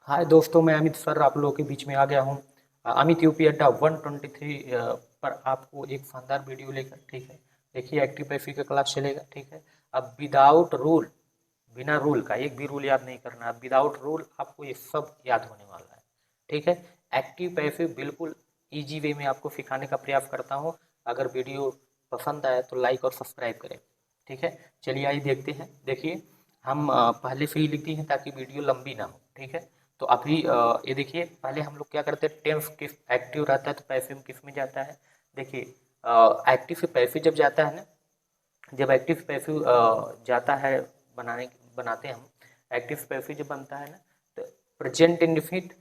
हाय दोस्तों, मैं अमित सर आप लोगों के बीच में आ गया हूँ। अमित यूपी अड्डा 123 पर आपको एक शानदार वीडियो लेकर, ठीक है। देखिए, एक्टिव पैसिव का क्लास चलेगा, ठीक है। अब विदाउट रूल, बिना रूल का एक भी रूल याद नहीं करना। अब विदाउट रूल आपको ये सब याद होने वाला है, ठीक है। एक्टिव पैसिव बिल्कुल इजी वे में आपको सिखाने का प्रयास करता हूँ। अगर वीडियो पसंद आए तो लाइक और सब्सक्राइब करें, ठीक है। चलिए आइए देखते हैं। देखिए, हम पहले से ही लिख दिए हैं ताकि वीडियो लंबी ना हो, ठीक है। तो अभी ये देखिए, पहले हम लोग क्या करते हैं, टेंस किस एक्टिव रहता है तो पैसिव किस में जाता है। देखिए, एक्टिव से पैसिव जब जाता है ना, जब एक्टिव से पैसिव जाता है, बनाते हैं हम। एक्टिव से पैसिव जब बनता है ना, तो प्रेजेंट इंडेफिनिट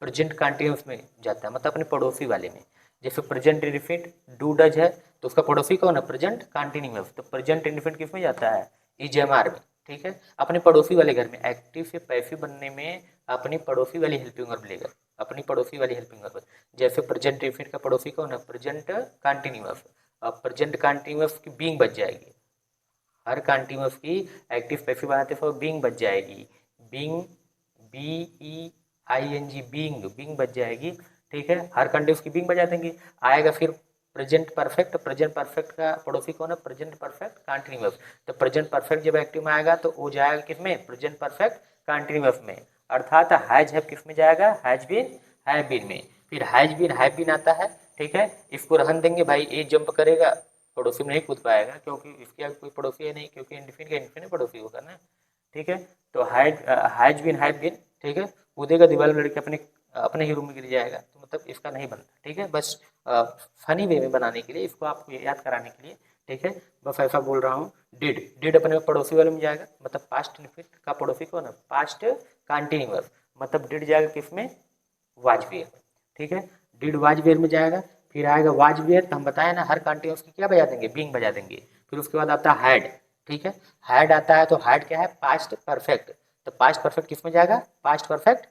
प्रेजेंट कंटिन्यूअस में जाता है, मतलब अपने पड़ोसी वाले में। जैसे प्रेजेंट इंडेफिनिट डू डज है, तो उसका पड़ोसी कौन है, प्रेजेंट कंटिन्यूअस। तो प्रेजेंट इंडेफिनिट किस में जाता है, ईजेएमआर में, ठीक है। अपने पड़ोसी वाले घर में एक्टिव से पैसिव बनने में अपनी पड़ोसी वाली हेल्पिंग वर्ब लेगा, अपनी पड़ोसी वाली हेल्पिंग वर्ब। जैसे प्रेजेंट इंडेफिनिट का पड़ोसी कौन है, प्रेजेंट कंटिन्यूअस। अब प्रेजेंट कंटिन्यूअस की बीइंग बच जाएगी, हर कंटिन्यूअस की एक्टिव पैसिव बनाते समय बीइंग बच जाएगी। बीइंग, BEING, बीइंग, बीइंग बच जाएगी, ठीक है। हर कंटिन्यूअस की बीइंग बजा देंगे। आएगा फिर प्रेजेंट परफेक्ट, प्रेजेंट परफेक्ट का पड़ोसी कौन है, प्रेजेंट परफेक्ट कंटिन्यूअस। तो प्रेजेंट परफेक्ट जब एक्टिव में आएगा तो वो जाएगा किसमें, प्रेजेंट परफेक्ट कंटिन्यूअस में। अर्थात हैज हैव किस में जाएगा, हैज बीन हैव बीन में। फिर हैज बीन आता है, ठीक है। इसको रहन देंगे भाई, ए जंप करेगा, पड़ोसी में नहीं कूद पाएगा क्योंकि इसके आगे कोई पड़ोसी है नहीं, क्योंकि इंडिफिनिट का इंडिफिनिट पड़ोसी होगा ना, ठीक है। तो हैज बीन, ठीक है। कूदेगा दीवार में लड़के अपने अपने ही रूम में गिर जाएगा, तो मतलब इसका नहीं बनता, ठीक है। बस फनी वे में बनाने के लिए, इसको आपको याद कराने के लिए, ठीक है, बस ऐसा बोल रहा हूँ। डिड, डिड अपने पड़ोसी वाले में जाएगा, मतलब पास्ट इंडिफिनिट का पड़ोसी कौन है, पास्ट कंटिन्यूअस। मतलब डिड जाएगा किसमें, वाज वेयर, ठीक है। डिड वाज वेयर में जाएगा। फिर आएगा वाज वेयर, तो हम बताए ना हर कंटिन्यूअस की क्या बजा देंगे, बीइंग बजा देंगे। फिर उसके बाद आता है हैड, ठीक है। हैड आता है तो हैड क्या है, पास्ट परफेक्ट। तो पास्ट परफेक्ट किस में जाएगा, पास्ट परफेक्ट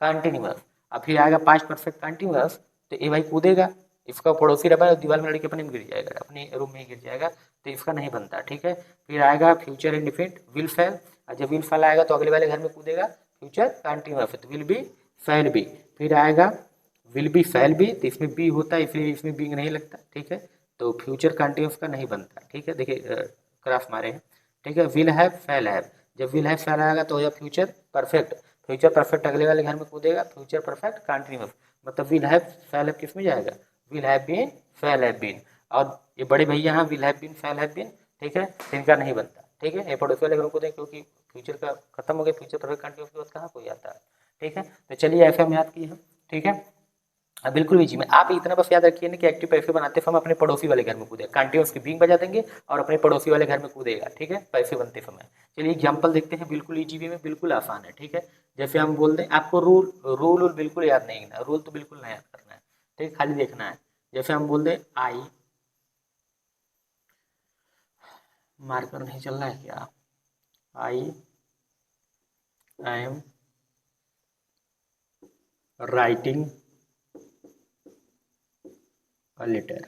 कंटिन्यूअस। अब फिर आएगा पास्ट परफेक्ट कंटिन्यूअस, तो ये भाई कूदेगा, इसका पड़ोसी रहा दीवार में लड़के अपने में गिर जाएगा, अपने रूम में ही गिर जाएगा, तो इसका नहीं बनता, ठीक है। फिर आएगा फ्यूचर इंडिफिनिट विल फेल, और जब विल फेल आएगा तो अगले वाले घर में कूदेगा फ्यूचर कंटिन्यूअस, तो विल बी फेल बी। फिर आएगा विल बी फेल बी, तो इसमें बी होता है इसलिए इसमें बी नहीं लगता, ठीक है। तो फ्यूचर कंटिन्यूअस का नहीं बनता, ठीक है। देखिए क्रॉस मारे हैं, ठीक है। विल हैव फेल हैव, जब विल हैव फेल आएगा तो हो जाएगा फ्यूचर परफेक्ट। फ्यूचर परफेक्ट अगले वाले घर में कूदेगा फ्यूचर परफेक्ट कंटिन्यूअस, मतलब विल हैव फेल हैव किस में जाएगा, will have been fail have been. और ये बड़े भैया यहाँ will have been fail have been, ठीक है, इनका नहीं बनता, ठीक है। ये पड़ोसी वाले घर में कूदें क्योंकि फ्यूचर का खत्म हो गया, फ्यूचर परफेक्ट कंटिन्यूअस के बाद कहाँ कोई आता है, ठीक है। तो चलिए ऐसे हम याद किए हैं, ठीक है। बिल्कुल इजी में आप इतना बस याद रखिए ना कि एक्टिव पैसिव बनाते समय अपने पड़ोसी वाले घर में कूदेगा, कंटिन्यूअस की बीइंग बजा देंगे और अपने पड़ोसी वाले घर में कूदेगा, ठीक है, पैसिव बनते समय। चलिए एग्जांपल देखते हैं, बिल्कुल इजी वे में, बिल्कुल आसान है, ठीक है। जैसे हम बोल दें आपको रूल रूल बिल्कुल याद नहीं है, रूल तो बिल्कुल नहीं याद करना है, ठीक है, खाली देखना है। जैसे हम बोल दें आई, मार्कर नहीं चल रहा है क्या, I am writing a letter.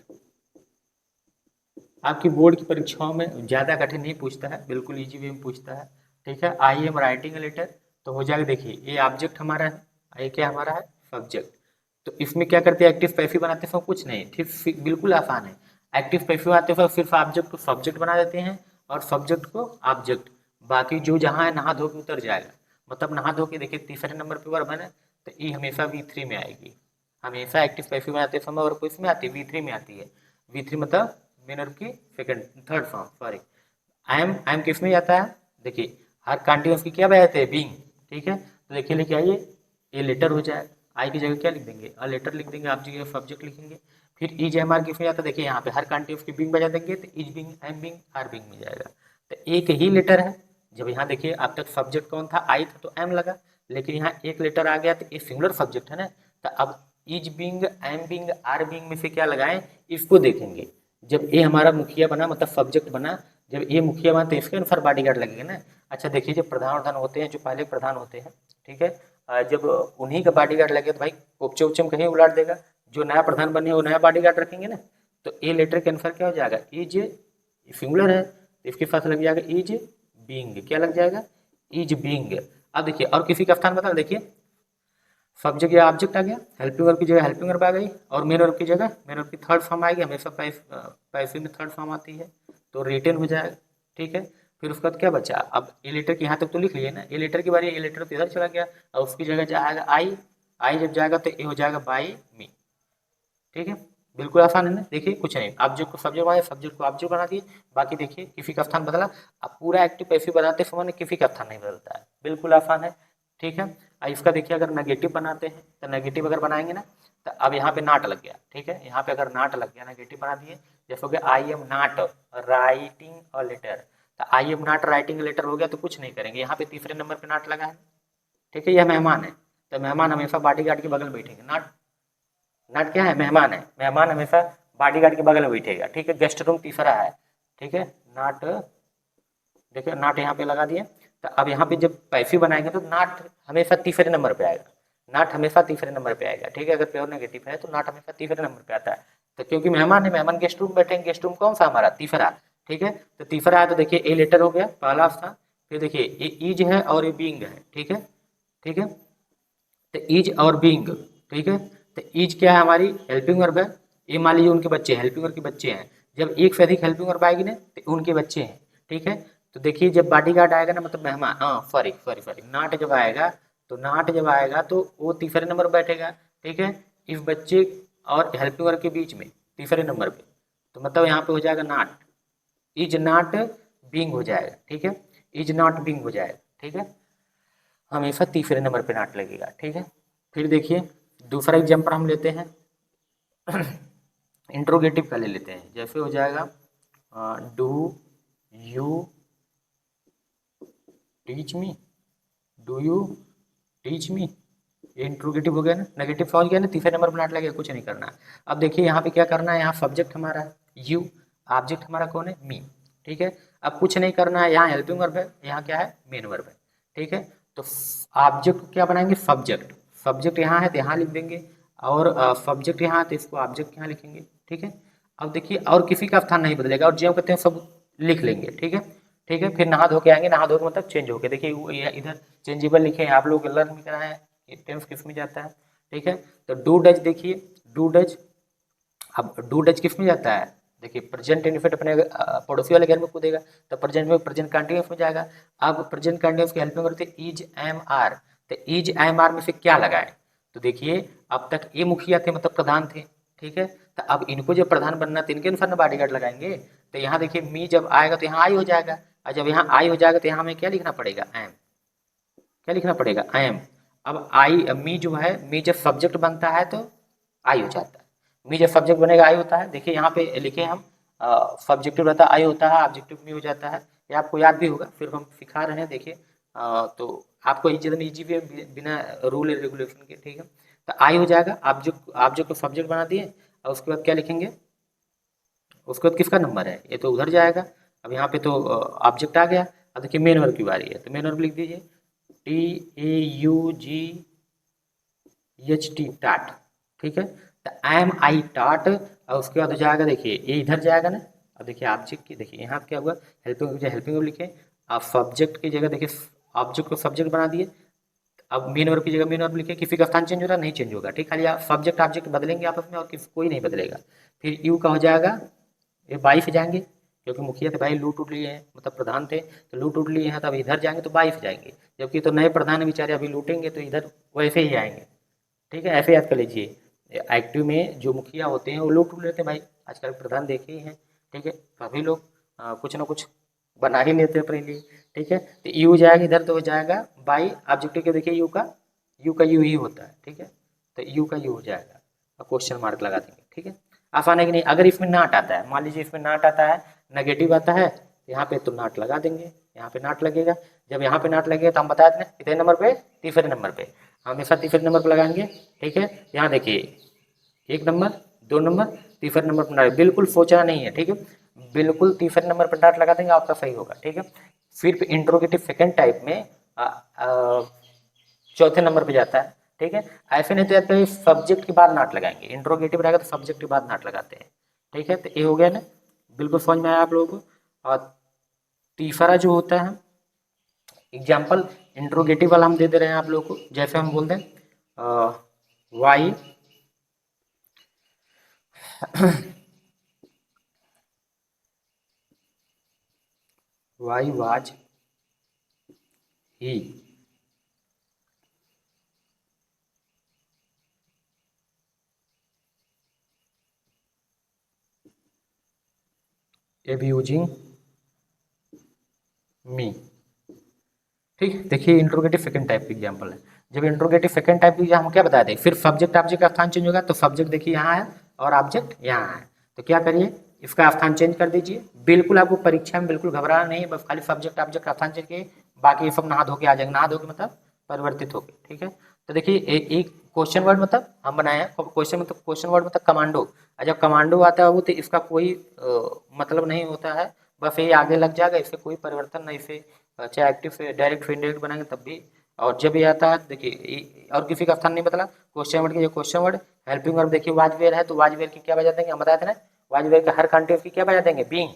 आपकी बोर्ड की परीक्षाओं में ज़्यादा कठिन नहीं पूछता है, बिल्कुल इजी वे में पूछता है, ठीक है। आई एम राइटिंग लेटर, तो हो जाएगा, देखिए ये ऑब्जेक्ट हमारा है, ये क्या हमारा है, सब्जेक्ट। तो इसमें क्या करते हैं, एक्टिव पैसिव बनाते समय कुछ नहीं, ठीक बिल्कुल आसान है। एक्टिव पैसिव आते समय सिर्फ ऑब्जेक्ट को सब्जेक्ट बना देते हैं और सब्जेक्ट को ऑब्जेक्ट, बाकी जो जहाँ है नहा धो के उतर जाएगा। मतलब नहा धो के देखिए तीसरे नंबर पर वर्ब है ना, तो ई हमेशा V3 में आएगी, हमेशा एक्टिव पैसिव बनाते समय, और किस में आती है, V3 में आती है। V3 मतलब मेन वर्ब की second third form, sorry. I am किस में जाता है, देखिए हर कंटिन्यूअस की क्या बजाते हैं, बीइंग, ठीक है। तो देखिए लेके आइए, ये लेटर हो जाए, आई की जगह क्या लिख देंगे, अ लेटर लिख देंगे, आप जगह सब्जेक्ट लिखेंगे। फिर इज एम आर किस में जाता है, देखिए यहाँ पे हर कंटिन्यूअस की बीइंग बजा देंगे, तो is being am being are being में जाएगा। तो एक ही लेटर है, जब यहाँ देखिए अब तक सब्जेक्ट कौन था, आई था तो एम लगा, लेकिन यहाँ एक लेटर आ गया तो ये सिंगुलर सब्जेक्ट है ना, तो अब is being am being are being में से क्या लगाएं, इसको देखेंगे। जब ये हमारा मुखिया बना, मतलब सब्जेक्ट बना, जब ये मुखिया बना तो इसके अनुसार बॉडीगार्ड लगेगा ना। अच्छा देखिए, जब प्रधान प्रधान होते हैं, जो पहले प्रधान होते हैं, ठीक है, जब उन्हीं का बॉडीगार्ड लगे तो भाई उपचे उपचे में कहीं उलाट देगा, जो नया प्रधान बने वो नया बॉडीगार्ड रखेंगे ना। तो ए लेटर के अनुसार क्या हो जाएगा, इज सिंगुलर है तो इसके साथ लग जाएगा इज बीइंग, क्या लग जाएगा, इज बीइंग। अब देखिए और किसी का स्थान बता, देखिए सब्जेक्ट या ऑब्जेक्ट आ गया, हेल्पिंग वर्ब की जगह हेल्पिंग वर्ब आ गई, और मेन वर्ब की जगह मेन वर्ब की थर्ड फॉर्म आएगी, हमेशा पैसिव में थर्ड फॉर्म आती है, तो रिटन हो जाएगा। ठीक है, फिर उसके बाद क्या बचा, अब ए लेटर की यहाँ तक तो लिख लिए ना, ए लेटर की बारी, ए लेटर तो इधर चला गया, और उसकी जगह जाएगा आई, आई जब जाएगा तो ए हो जाएगा बाई मी। ठीक है, बिल्कुल आसान है ना। देखिए कुछ नहीं, ऑब्जेक्ट को सब्जेक्ट बनाए, सब्जेक्ट को ऑब्जेक्ट बना दिए, बाकी देखिए किसी का स्थान बदला। अब पूरा एक्टिव पैसिव बनाते समय किसी का स्थान नहीं बदलता है, बिल्कुल आसान है। ठीक है, इसका देखिए अगर नेगेटिव बनाते हैं तो नेगेटिव अगर बनाएंगे ना, तो अब यहाँ पे नाट लग गया। ठीक है, यहाँ पे अगर नाट लग गया, नेगेटिव बना दिए, जैसे हो गया I am not writing a letter, तो I am not writing a letter हो गया, तो कुछ नहीं करेंगे, यहाँ पे तीसरे नंबर पे नाट लगा है। ठीक है, यह मेहमान है, तो मेहमान हमेशा बॉडीगार्ड के बगल में बैठेंगे, नाट, नाट क्या है, मेहमान है, मेहमान हमेशा बॉडीगार्ड के बगल में बैठेगा। ठीक है, गेस्ट रूम तीसरा है। ठीक है, नाट, देखिए नाट यहाँ पे लगा दिए, तो अब यहाँ पे जब पैसिव बनाएंगे तो नाट हमेशा तीसरे नंबर पे आएगा, नाट हमेशा तीसरे नंबर पे आएगा। ठीक है, अगर प्योर नेगेटिव है तो नाट हमेशा तीसरे नंबर पे आता है, तो क्योंकि मेहमान है, मेहमान गेस्ट रूम बैठेंगे, गेस्ट रूम कौन सा हमारा, तीसरा। ठीक है, तो तीसरा है, तो देखिए ए लेटर हो गया पहला स्थान, फिर देखिए ये इज है और ये बीइंग है। ठीक है, ठीक है, तो इज और बीइंग। ठीक है, तो इज क्या है, हमारी हेल्पिंग वर्ब है, ये मान लीजिए उनके बच्चे हेल्पिंग वर्ब के बच्चे हैं, जब एक से अधिक हेल्पिंग वर्ब आएगी ना तो उनके बच्चे हैं। ठीक है, तो देखिए जब बॉडीगार्ड आएगा ना, मतलब मेहमान, हाँ सॉरी सॉरी सॉरी, नाट जब आएगा, तो नाट जब आएगा तो वो तीसरे नंबर पर बैठेगा। ठीक है, इस बच्चे और हेल्पिंग वर्ब के बीच में तीसरे नंबर पे, तो मतलब यहाँ पे हो जाएगा नाट, इज नॉट बीइंग हो जाएगा। ठीक है, इज नॉट बीइंग हो जाएगा। ठीक है, हमेशा तीसरे नंबर पे नाट लगेगा। ठीक है, फिर देखिए दूसरा एग्जाम्पल हम लेते हैं, इंट्रोगेटिव का ले लेते हैं, जैसे हो जाएगा do you teach me, do you teach me, ये इंट्रोगेटिव हो गया ना, नेगेटिव समझ गया ना, तीसरे नंबर पर नाट लगेगा, कुछ नहीं करना है। अब देखिए यहाँ पे क्या करना है, यहाँ सब्जेक्ट हमारा है यू, ऑब्जेक्ट हमारा कौन है, मी। ठीक है, अब कुछ नहीं करना है, यहाँ हेल्पिंग वर्ब है, यहाँ क्या है, मेन वर्ब है। ठीक है, तो ऑब्जेक्ट को क्या बनाएंगे, सब्जेक्ट, सब्जेक्ट यहाँ है तो यहाँ लिख देंगे, और सब्जेक्ट यहाँ है तो इसको ऑब्जेक्ट यहाँ लिखेंगे। ठीक है, अब देखिए और किसी का स्थान नहीं बदलेगा, और जो कहते हैं सब लिख लेंगे। ठीक है, ठीक है, फिर नहा धो के आएंगे, नहा धो के मतलब चेंज होके, देखिए इधर चेंजेबल लिखे हैं, आप लोग लर्न भी कराए हैं, टेंस किस में जाता है। ठीक है, तो डू डज, देखिए डू डज, अब डू डज किस में जाता है, देखिए प्रेजेंट इनफिनिट अपने पड़ोसी वाले घर में कूदेगा, तो प्रेजेंट में प्रेजेंट कंटिन्यूस में जाएगा। अब प्रेजेंट कंटिन्यूस की हेल्पिंग करते हैं इज एम आर, तो इज एम आर में से क्या लगाए, तो देखिए अब तक ये मुखिया थे, मतलब प्रधान थे। ठीक है, तो अब इनको जब प्रधान बनना तो इनके अनुसार ना बॉडीगार्ड लगाएंगे, तो यहाँ देखिए मी जब आएगा तो यहाँ आई हो जाएगा, और जब यहाँ आई हो जाएगा तो यहाँ हमें क्या लिखना पड़ेगा, एम, क्या लिखना पड़ेगा, एम। अब आई मी जो है, मी जब सब्जेक्ट बनता है तो आई हो जाता है, मी जब सब्जेक्ट बनेगा आई होता है। देखिए यहाँ पे लिखे हम सब्जेक्टिव रहता है आई होता है, ऑब्जेक्टिव मी हो जाता है, ये आपको याद भी होगा, फिर हम सिखा रहे हैं। देखिए तो आपको एकदम ईजी भी है, बिना रूल रेगुलेशन के। ठीक है, तो आई हो जाएगा, ऑब्जेक्ट, ऑब्जेक्ट को सब्जेक्ट बना दिए, और उसके बाद क्या लिखेंगे, उसके बाद किसका नंबर है, ये तो उधर जाएगा। अब यहाँ पे तो ऑब्जेक्ट आ गया, अब देखिए मेन वर्ब की बारी है, तो मेन वर्ब लिख दीजिए TAUGHT, टाट। ठीक है, तो एम आई टाट, और उसके बाद हो जाएगा, देखिए ये इधर जाएगा ना, अब देखिए ऑब्जेक्ट की, देखिए यहाँ क्या हुआ, हेल्पिंग हेल्पिंग वर्ब लिखे, आप सब्जेक्ट की जगह देखिए ऑब्जेक्ट को सब्जेक्ट बना दिए, अब मेन वर्ब की जगह मेन वर्ब लिखे, किसी का स्थान चेंज हो रहा नहीं चेंज होगा। ठीक, खाली आप सब्जेक्ट ऑब्जेक्ट बदलेंगे आपस में, और किसी कोई नहीं बदलेगा। फिर यू का हो जाएगा, ये बाई से जाएंगे, क्योंकि मुखिया थे भाई, लूट उठ लिए हैं, मतलब प्रधान थे तो लूट उठ लिए हैं, तो अब इधर जाएंगे तो बाई से जाएंगे, जबकि तो नए प्रधान है बेचारे, अभी लूटेंगे तो इधर वैसे ही आएंगे। ठीक है, ऐसे याद कर लीजिए, एक्टिव में जो मुखिया होते हैं वो लूट उठ लेते हैं भाई, आजकल प्रधान देखे ही हैं। ठीक है, सभी लोग कुछ ना कुछ बना ही लेते हैं अपने लिए। ठीक है, तो यू जाएगा इधर तो हो जाएगा बाई ऑब्जेक्टिव के, देखिए यू का यू ही होता है। ठीक है, तो यू का यू हो जाएगा, और क्वेश्चन मार्क लगा देंगे। ठीक है, आसान है कि नहीं। अगर इसमें नाट आता है, मान लीजिए इसमें नाट आता है, नेगेटिव आता है, यहाँ पे तो नाट लगा देंगे, यहाँ पे नाट लगेगा, जब यहाँ पे नाट लगेगा तो हम बता दें कितने नंबर पे, तीसरे नंबर पे, हमेशा तीसरे नंबर पर लगाएंगे। ठीक है, यहाँ देखिए एक नंबर, दो नंबर, तीसरे नंबर पर नाट, बिल्कुल सोचना नहीं है। ठीक है, बिल्कुल तीसरे नंबर पर नाट लगा देंगे, आपका सही होगा। ठीक है, फिर इंट्रोगेटिव सेकेंड टाइप में चौथे नंबर पे जाता है। ठीक है, ऐसे नहीं तो जाते हैं सब्जेक्ट के बाद नाट लगाएंगे, इंट्रोगेटिव रहेगा तो सब्जेक्ट के बाद नाट लगाते हैं। ठीक है, तो ये हो गया ना, बिल्कुल समझ में आया आप लोगों को। और तीसरा जो होता है एग्जाम्पल इंट्रोगेटिव वाला हम दे दे रहे हैं आप लोग को, जैसे हम बोल दें why why was he abusing me. ठीक, देखिए इंट्रोगेटिव सेकंड टाइप की एग्जांपल है। जब इंट्रोगेटिव सेकंड टाइप की हम क्या बता दें, फिर सब्जेक्ट ऑब्जेक्ट का स्थान चेंज होगा, तो सब्जेक्ट देखिए यहाँ है और ऑब्जेक्ट यहाँ है, तो क्या करिए इसका स्थान चेंज कर दीजिए। बिल्कुल आपको परीक्षा में बिल्कुल घबराना नहीं है, बस खाली सब्जेक्ट ऑब्जेक्ट का स्थान चेंज किए, बाकी ये सब नहा धो के आ जाएंगे, नहा धो के मतलब परिवर्तित होके। ठीक है, तो देखिए एक क्वेश्चन वर्ड मतलब हम बनाए हैं क्वेश्चन वर्ड मतलब कमांडो, और जब कमांडो आता है वो तो इसका कोई मतलब नहीं होता है, बस ये आगे लग जाएगा, इससे कोई परिवर्तन नहीं, इसे चाहे एक्टिव से डायरेक्ट फिर इनडायरेक्ट बनाएंगे तब भी। और जब ये आता है देखिए और किसी का स्थान नहीं बदला, क्वेश्चन वर्ड के जो क्वेश्चन वर्ड हेल्पिंग वर्ब देखिए वाजवेयर है, तो वाजवेयर की क्या बजा देंगे, हम बताए थे ना वाजवेयर का हर कंटेंट की क्या बजा देंगे, बींग,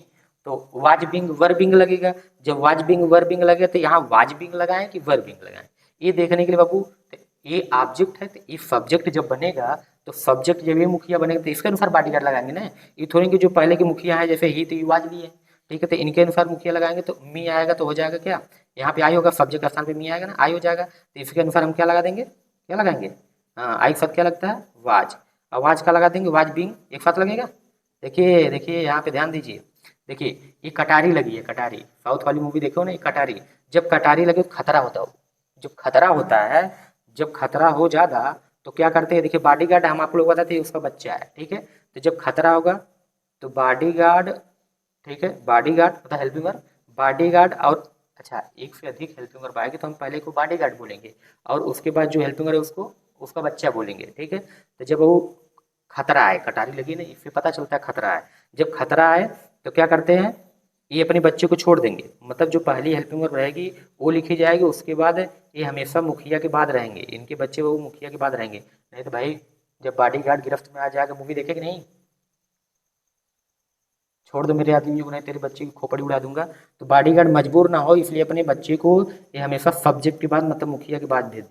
तो वाज बिंग वर्बिंग लगेगा। जब वाज बिंग वर्बिंग लगे तो यहाँ वाज बिंग लगाएं कि वर्बिंग लगाएं, ये देखने के लिए बाबू ये ऑब्जेक्ट है, तो ये सब्जेक्ट जब बनेगा तो सब्जेक्ट जब ये मुखिया बनेगा तो इसके अनुसार बॉडीगार्ड लगाएंगे ना, ये थोड़ी कि जो पहले के मुखिया है जैसे ही तो ये वाज भी है। ठीक है, तो इनके अनुसार मुखिया लगाएंगे तो मी आएगा, तो हो जाएगा क्या, यहाँ पे आई होगा, सब्जेक्ट का स्थान पे मी आएगा ना, आई हो जाएगा, तो इसके अनुसार हम क्या लगा देंगे, क्या लगाएंगे, हाँ आई के साथ क्या लगता है वाज, आवाज का लगा देंगे वाज बिंग, एक साथ लगेगा। देखिए देखिए यहाँ पे ध्यान दीजिए, देखिए ये कटारी लगी है, कटारी साउथ वाली मूवी देखो ना, ये कटारी, जब कटारी लगे तो खतरा होता है, जब खतरा होता है, जब खतरा हो ज़्यादा तो क्या करते हैं, देखिए बॉडीगार्ड हम आप लोग बताते हैं उसका बच्चा है। ठीक है, तो जब खतरा होगा तो बॉडीगार्ड, ठीक है बॉडीगार्ड मतलब हेल्पिंग वर्ब, बॉडीगार्ड और अच्छा एक से अधिक हेल्पिंग वर्ब आएगी तो हम पहले को बॉडीगार्ड बोलेंगे और उसके बाद जो हेल्पिंग वर्ब है उसको उसका बच्चा बोलेंगे। ठीक है, तो जब वो खतरा आए, कटारी लगी ना, इससे पता चलता है खतरा है, जब खतरा आए तो क्या करते हैं, ये अपने बच्चे को छोड़ देंगे, मतलब जो पहली हेल्पिंग वर्ब रहेगी वो लिखी जाएगी, उसके बाद ये हमेशा मुखिया के बाद रहेंगे, इनके बच्चे वो मुखिया के बाद रहेंगे। नहीं तो भाई जब बॉडीगार्ड गिरफ्त में आ जाएगा, मूवी देखेगी नहीं, छोड़ दो मेरे आदमी को नहीं तेरे बच्चे की खोपड़ी उड़ा दूंगा, तो बॉडीगार्ड मजबूर ना हो इसलिए अपने बच्चे को ये हमेशा सब्जेक्ट के बाद मतलब मुखिया के बाद भेज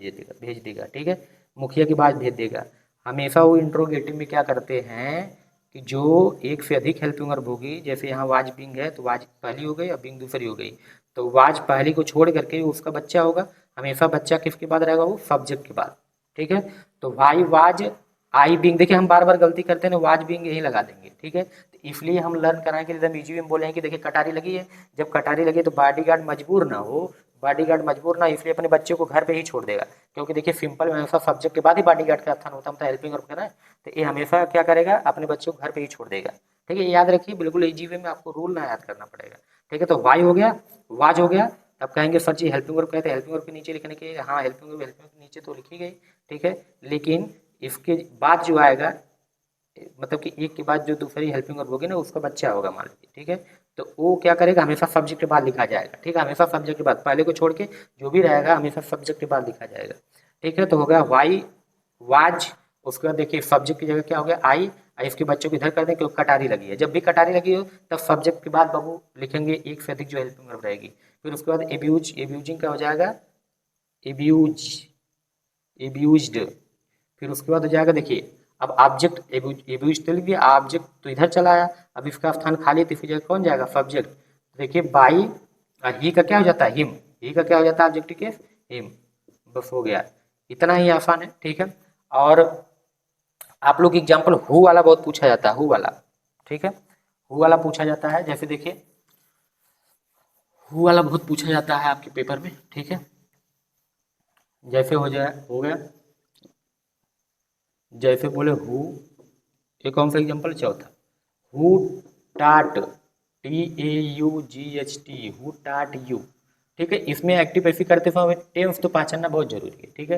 देगा। ठीक है, मुखिया के बाद भेज देगा। हमेशा वो इंट्रोगेटिव में क्या करते हैं कि जो एक से अधिक हेल्पिंग वर्ब होगी, जैसे यहाँ वाज बिंग है तो वाज पहली हो गई और बिंग दूसरी हो गई, तो वाज पहली को छोड़ करके उसका बच्चा होगा, हमेशा बच्चा किसके बाद रहेगा, वो सब्जेक्ट के बाद। ठीक है, तो वाई वाज आई बिंग, देखिए हम बार बार गलती करते हैं ना, वाज बिंग यही लगा देंगे। ठीक है, तो इसलिए हम लर्न कराएं कि एकदम इजी में बोले हैं कि देखिए कटारी लगी है, जब कटारी लगी तो बॉडीगार्ड मजबूर ना हो, बॉडीगार्ड मजबूर ना इसलिए अपने बच्चे को घर पे ही छोड़ देगा, क्योंकि देखिए सिंपल में हमेशा सब्जेक्ट के बाद ही बॉडीगार्ड का स्थान होता है, मतलब हेल्पिंग वर्ब का ना, तो ये हमेशा क्या करेगा, अपने बच्चे को घर पे ही छोड़ देगा। ठीक है, याद रखिए बिल्कुल इजी वे में, आपको रूल ना याद करना पड़ेगा। ठीक है, तो वाई हो गया, वाज हो गया, तब कहेंगे सर जी हेल्पिंग वर्ब कहते हैं, हेल्पिंग वर्ब के नीचे लिखने के, हाँ हेल्पिंग वर्ब के नीचे तो लिखी गई। ठीक है, लेकिन इसके बाद जो आएगा मतलब कि एक के बाद जो दूसरी हेल्पिंग वर्ब होगी ना उसका बच्चा होगा मान लीजिए। ठीक है, तो वो क्या करेगा, हमेशा सब्जेक्ट के बाद लिखा जाएगा। ठीक है, हमेशा सब्जेक्ट के बाद, पहले को छोड़ के जो भी रहेगा हमेशा सब्जेक्ट के बाद लिखा जाएगा। ठीक है, तो हो गया वाई वाज, उसके बाद देखिए सब्जेक्ट की जगह क्या हो गया आई, और इसके बच्चों को इधर कर दें क्योंकि कटारी लगी है, जब भी कटारी लगी हो तब सब्जेक्ट के बाद बाबू लिखेंगे एक से अधिक जो हेल्पिंग वर्ब रहेगी। फिर उसके बाद एब्यूज, एब्यूजिंग क्या हो जाएगा, एब्यूज, एब्यूज्ड। फिर उसके बाद हो जाएगा देखिए अब ऑब्जेक्ट एब्यूज तो लिख दिया, ऑब्जेक्ट तो इधर चला आया, अब इसका स्थान खाली है तो इसकी जगह कौन जाएगा, सब्जेक्ट। देखिए बाई ही का क्या हो जाता है, हिम, ही का क्या हो जाता है ऑब्जेक्ट के, हिम, बस हो गया, इतना ही आसान है। ठीक है, और आप लोग एग्जाम्पल हु वाला बहुत पूछा जाता है, हु वाला। ठीक है, हु वाला पूछा जाता है, जैसे देखिए हु वाला बहुत पूछा जाता है आपके पेपर में। ठीक है, जैसे हो जाए हो गया, जैसे बोले हु, ये कौन सा एग्जाम्पल, चौथा, हु टाट, TAUGHT, हु टाट यू। ठीक है, इसमें एक्टिव ऐसी करते समय टेंस तो पहचानना बहुत जरूरी है। ठीक है,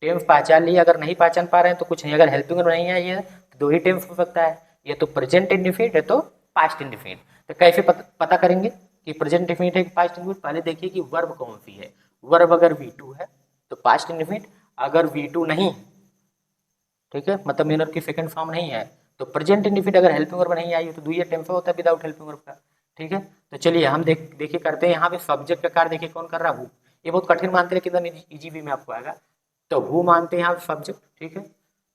टेंस पहचान लिया, अगर नहीं पहचान पा रहे हैं तो कुछ नहीं, अगर हेल्पिंग वर्ब नहीं आई है तो दो ही टेंस हो सकता है, ये तो प्रेजेंट इंडिफिनिट है तो पास्ट इंडिफिनिट। तो कैसे पता करेंगे कि प्रेजेंट इंडिफिनिट है कि पास्ट इंडिफिनिट, पहले देखिए कि वर्ब कौन सी है, वर्ब अगर V2 है तो पास्ट इंडिफिनिट, अगर V2 नहीं, ठीक है मतलब मेन वर्ब की सेकंड फॉर्म नहीं है तो प्रेजेंट इंडिफिनिट, अगर हेल्पिंग वर्ब नहीं आई हो तो डू या टेंस होता है विदाउट हेल्पिंग वर्ब का। ठीक है, तो चलिए हम देखिए करते हैं यहाँ पे सब्जेक्ट का कार्य देखिए कौन कर रहा है, हु, ये बहुत कठिन मानते हैं लेकिन एकदम इजी वे में आपको आएगा। तो हु मानते हैं यहाँ पे सब्जेक्ट, ठीक है,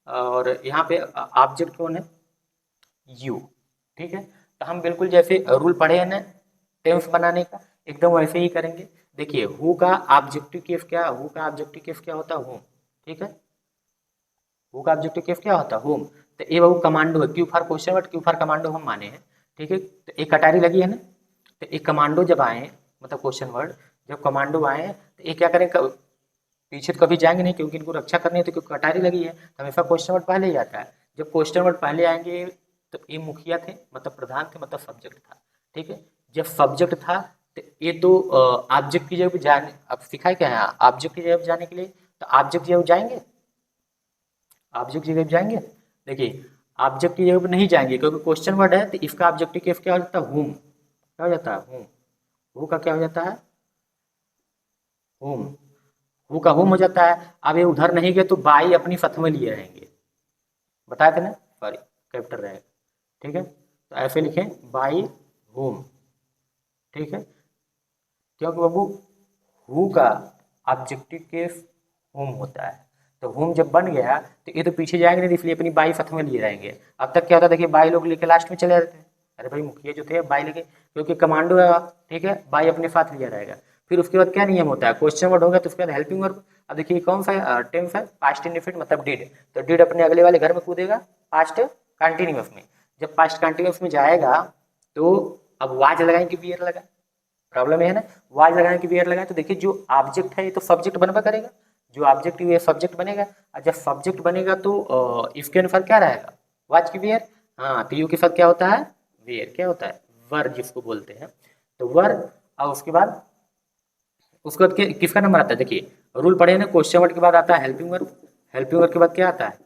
और यहाँ पे ऑब्जेक्ट कौन है, यू, ठीक है। तो हम बिल्कुल जैसे रूल पढ़े हैं ना टेंस बनाने का, एकदम वैसे ही करेंगे। देखिए हु का ऑब्जेक्टिव केस क्या, हु का ऑब्जेक्टिव केस क्या होता है, होम, ठीक है। हु का ऑब्जेक्टिव केस क्या होता है, होम। तो ये वो कमांडो है, Q for question word, Q for commando हम माने हैं, ठीक है। तो एक कटारी लगी है ना, तो एक कमांडो जब आए मतलब क्वेश्चन वर्ड जब कमांडो आए तो ये क्या करें, पीछे तो कभी जाएंगे नहीं क्योंकि इनको रक्षा करनी है, तो क्योंकि कटारी लगी है तो हमेशा क्वेश्चन वर्ड पहले ही आता है। जब क्वेश्चन वर्ड पहले आएंगे तो ये मुखिया थे मतलब प्रधान थे मतलब सब्जेक्ट था, ठीक है। जब सब्जेक्ट था तो ये तो ऑब्जेक्ट की जगह जाने, अब सिखाए क्या है ऑब्जेक्ट की जगह जाने के लिए, तो ऑब्जेक्ट की जगह जाएंगे, ऑब्जेक्ट की जगह जाएंगे। देखिए ऑब्जेक्ट की जगह पर नहीं जाएंगे क्योंकि क्वेश्चन वर्ड है, तो इसका ऑब्जेक्टिव केस क्या हो जाता है, होम, क्या हो जाता है, होम। हु का क्या हो जाता है, होम, हु का होम हो जाता है। अब ये उधर नहीं गए तो बाई अपनी सथ में लिए रहेंगे, बताए थे ना, सॉरी कैपिटल रहेगा, ठीक है। तो ऐसे लिखें बाई होम, ठीक है। क्योंकि बाबू हु का ऑब्जेक्टिव केस होम होता है, तो होम जब बन गया तो ये तो पीछे जाएंगे नहीं, इसलिए अपनी बाई सथ में लिए रहेंगे। अब तक क्या होता है देखिए बाई लोग लेके लास्ट में चले जाते हैं, अरे भाई मुखिया जो थे बाई लेके, क्योंकि कमांडो है, ठीक है, बाई अपने साथ लिया रहेगा। फिर उसके बाद क्या नियम होता है, क्वेश्चन वर्ड होगा तो उसके बाद हेल्पिंग वर्ब। अब देखिए कौन सा टेंस है, पास्ट इंडेफिनिट मतलब डिड, तो डिड अपने अगले वाले घर में कूदेगा पास्ट कंटिन्यूअस में। जब पास्ट कंटिन्यूअस में जाएगा तो अब वाज लगाएं कि बियर लगाएं, प्रॉब्लम ये है ना, वाज लगाने की बियर लगाए तो देखिए जो ऑब्जेक्ट है ये तो सब्जेक्ट बनवा करेगा, जो ऑब्जेक्ट ये सब्जेक्ट बनेगा, और जब सब्जेक्ट बनेगा तो इसके अनुसार क्या रहेगा, वाज की बियर। हाँ तो यू के साथ क्या होता है, बियर क्या होता है, वर जिसको बोलते हैं, तो वर। और उसके बाद किसका नंबर आता है, देखिए रूल पढ़े ना, क्वेश्चन वर्ड के बाद आता है हेल्पिंग वर्ब, हेल्पिंग वर्ब के बाद क्या आता है,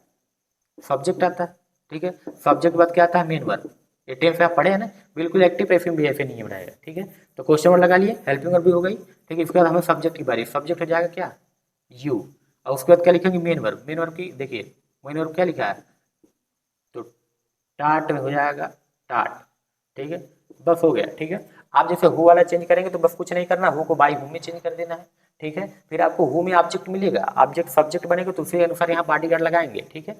सब्जेक्ट आता है, ठीक है। सब्जेक्ट के बाद क्या आता है, मेन वर्ब। ये टेंस आप पढ़े हैं ना, बिल्कुल एक्टिव पैसिव भी ऐसे नियम रहेगा, ठीक है। तो क्वेश्चन वर्ड लगा लिए, हेल्पिंग वर्ब भी हो गई, ठीक है। इसके बाद हमें सब्जेक्ट की बारी, सब्जेक्ट हो जाएगा क्या, यू, और उसके बाद क्या लिखेंगे, मेन वर्ब। मेन वर्ब की देखिए मेन वर्ब क्या लिखा है, तो टाट हो जाएगा, टाट, ठीक है, बस हो गया, ठीक है। आप जैसे हु वाला चेंज करेंगे तो बस कुछ नहीं करना, हु को बाई हु में चेंज कर देना है, ठीक है। फिर आपको हु में ऑब्जेक्ट मिलेगा, ऑब्जेक्ट सब्जेक्ट बनेगा तो उसी अनुसार यहाँ बॉडीगार्ड लगाएंगे, ठीक है,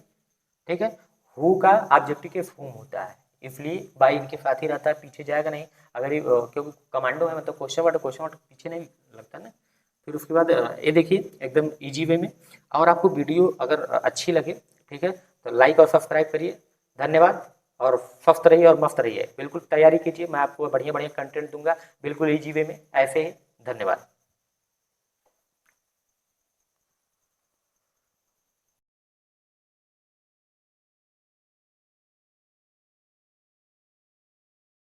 ठीक है। हु का ऑब्जेक्टिव के होम होता है, इसलिए बाई इनके साथ ही रहता है, पीछे जाएगा नहीं। अगर ये क्योंकि कमांडो है मतलब क्वेश्चन वर्ड पीछे नहीं लगता ना। फिर उसके बाद ये देखिए एकदम इजी वे में। और आपको वीडियो अगर अच्छी लगे, ठीक है, तो लाइक और सब्सक्राइब करिए, धन्यवाद। और स्वस्थ रहिए और मस्त रहिए, बिल्कुल तैयारी कीजिए, मैं आपको बढ़िया बढ़िया कंटेंट दूंगा बिल्कुल इजी वे में ऐसे ही, धन्यवाद।